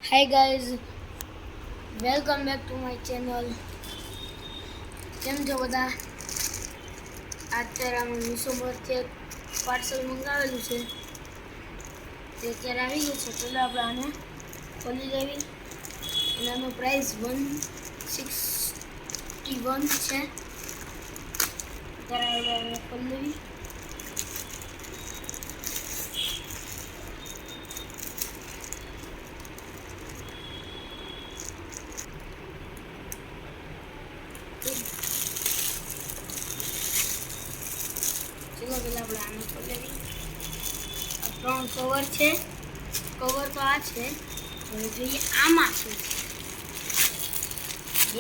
Hi guys, welcome back to my channel. કેમ છો બધા? અત્યારે અમે મીશો પરથી એક પાર્સલ મંગાવેલું છે તે અત્યારે આવી ગયું છે. પહેલાં આપણે આને ખોલી લેવી અને આનો પ્રાઇસ 161 છે. અત્યારે આપણે આને ખોલી લેવી. ચલો પહેલાં આપણે આને ખોલી લેવી. આ 3 કવર છે. કવર તો આ છે. હવે જોઈએ આમાં શું છે.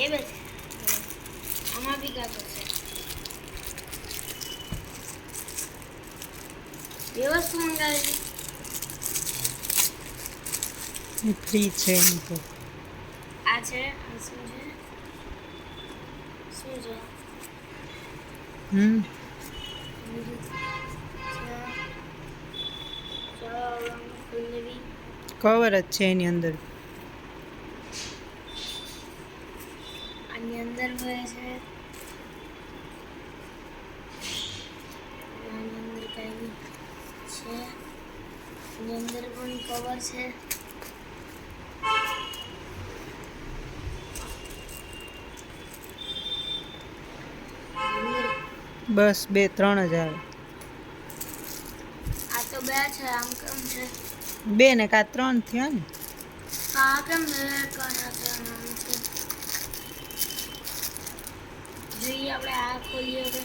એ બે છે. આમાં બી કાગળ છે. બે વસ્તુ મંગાવેલી. ફ્રી છે એમ તો. આ છે. આ શું છે? શું છે? કવર જ છે એની અંદર. આની અંદર હોય છે. આની અંદર કઈ છે. આની અંદર પણ કવર છે. બસ 2-3 જ આવે. આ તો બે છે. આમ કેમ છે? 2 ને કા 3 થયા ને. આ કેમ બે કયા છે? જોઈએ આપણે આ ખોલીએ તો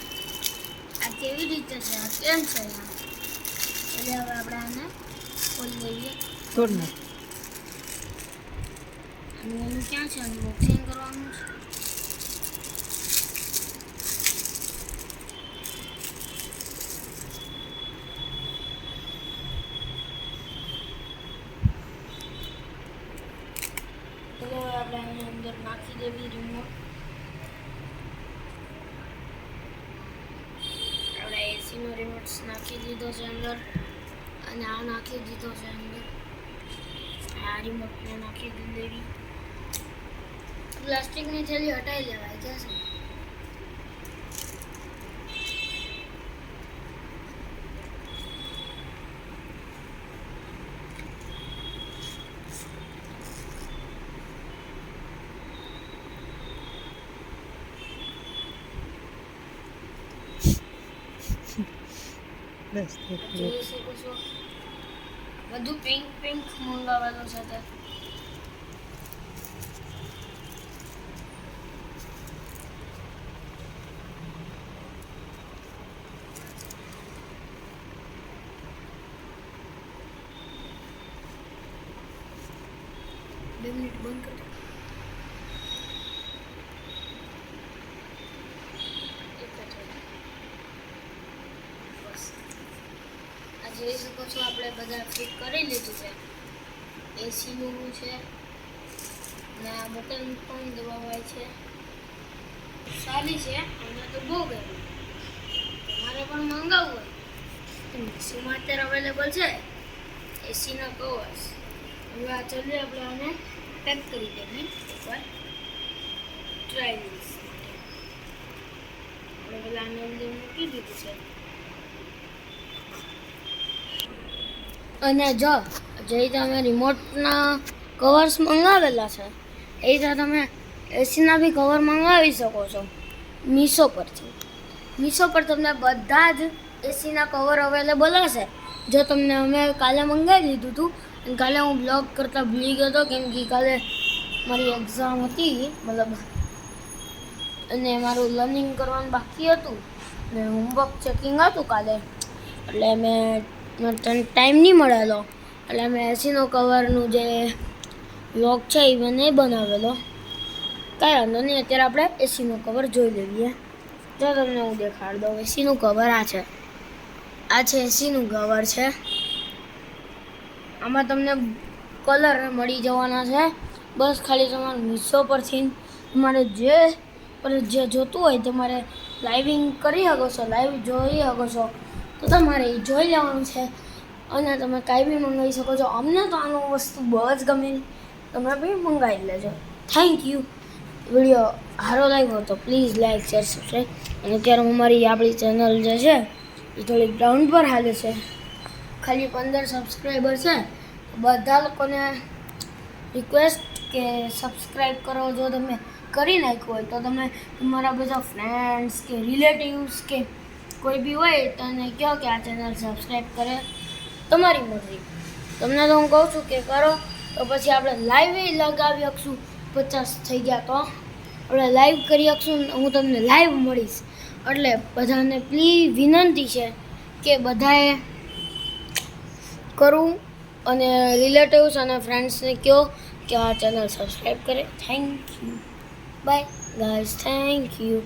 આ કેવી રીતે છે? આ કેમ છે? એટલે હવે આપણે આને ખોલી લઈએ. તોડ નાખ. અને એનું ક્યાં છે? અનબોક્સિંગ કરવાનું છે. ચલો આપણે આની અંદર નાખી દેવી રિમોટ. આપણે એસીનો રિમોટ નાખી દીધો છે અંદર અને આ નાખી દીધો છે અંદર. આ રિમોટને નાખી દેવી. પ્લાસ્ટિકની થેલી હટાવી લેવાય જશે. બસ જોઈ શકો છો બધું પિંક પિંક મંગાવેલું છે તે. બે મિનિટ બંધ કરી. જોઈ શકો છો આપણે બધા ફિટ કરી લીધું છે. એસીનું છે ને આ બટન પણ દબાવાય છે. સારી છે. અમને તો બહુ ગમી. તમારે પણ મંગાવવું હોય તો મીશોમાં અત્યારે અવેલેબલ છે એસીના કવર્સ. હવે આ ચાલીએ આપણે આને પેક કરી દઈએ એકવાર ટ્રાયલ્સ માટે. આપણે પહેલાં આને અંદર મૂકી દીધું છે. અને જો જે તમે રિમોટના કવર્સ મંગાવેલા છે એ રીતે તમે એસીના બી કવર મંગાવી શકો છો મીશો પરથી. મીશો પર તમને બધા જ એસીના કવર અવેલેબલ હશે. જો તમને અમે કાલે મંગાવી લીધું હતું અને કાલે હું બ્લોગ કરતાં ભૂલી ગયો હતો કેમ કે કાલે મારી એક્ઝામ હતી મતલબ અને મારું લર્નિંગ કરવાનું બાકી હતું ને હોમવર્ક ચેકિંગ હતું કાલે એટલે મને ટાઈમ નહીં મળેલો એટલે મેં એસીનો કવરનું જે વ્લોગ છે એ મેં નહીં બનાવેલો. કાંઈ વાંધો નહીં. અત્યારે આપણે એસીનો કવર જોઈ લઈએ. જો તમને હું દેખાડી દઉં. એસીનું કવર આ છે. આ છે એસીનું કવર છે. આમાં તમને કલર મળી જવાના છે. બસ ખાલી તમારે મીશો પરથી તમારે જે જોતું હોય તમારે લાઇવિંગ કરી શકો છો, લાઈવ જોઈ શકો છો તો તમારે એ જોઈ લેવાનું છે અને તમે કાંઈ બી મંગાવી શકો છો. અમને તો આનું વસ્તુ બહુ જ ગમી. તમે બી મંગાવી લેજો. Thank you. વિડીયો સારો લાગ્યો તો પ્લીઝ લાઈક શેર સબસ્ક્રાઈબ. અને અત્યારે આપણી ચેનલ જે છે એ થોડીક ડાઉન પર હાલે છે. ખાલી 15 સબસ્ક્રાઈબર છે. બધા લોકોને રિક્વેસ્ટ કે સબસ્ક્રાઈબ કરો. જો તમે કરી નાખ્યું હોય તો તમે તમારા બધા ફ્રેન્ડ્સ કે રિલેટિવ્સ કે કોઈ બી હોય તો એને કહો કે આ ચેનલ સબસ્ક્રાઈબ કરે. તમારી મરજી. તમને તો હું કહું છું કે કરો તો પછી આપણે લાઈવ લગાવી શકશું. 50 થઈ ગયા તો આપણે લાઈવ કરી શકશું. હું તમને લાઈવ મળીશ. એટલે બધાને પ્લીઝ વિનંતી છે કે બધાએ કરવું અને રિલેટિવ્સ અને ફ્રેન્ડ્સને કહો કે આ ચેનલ સબસ્ક્રાઈબ કરે. Thank you. By guys. Thank you.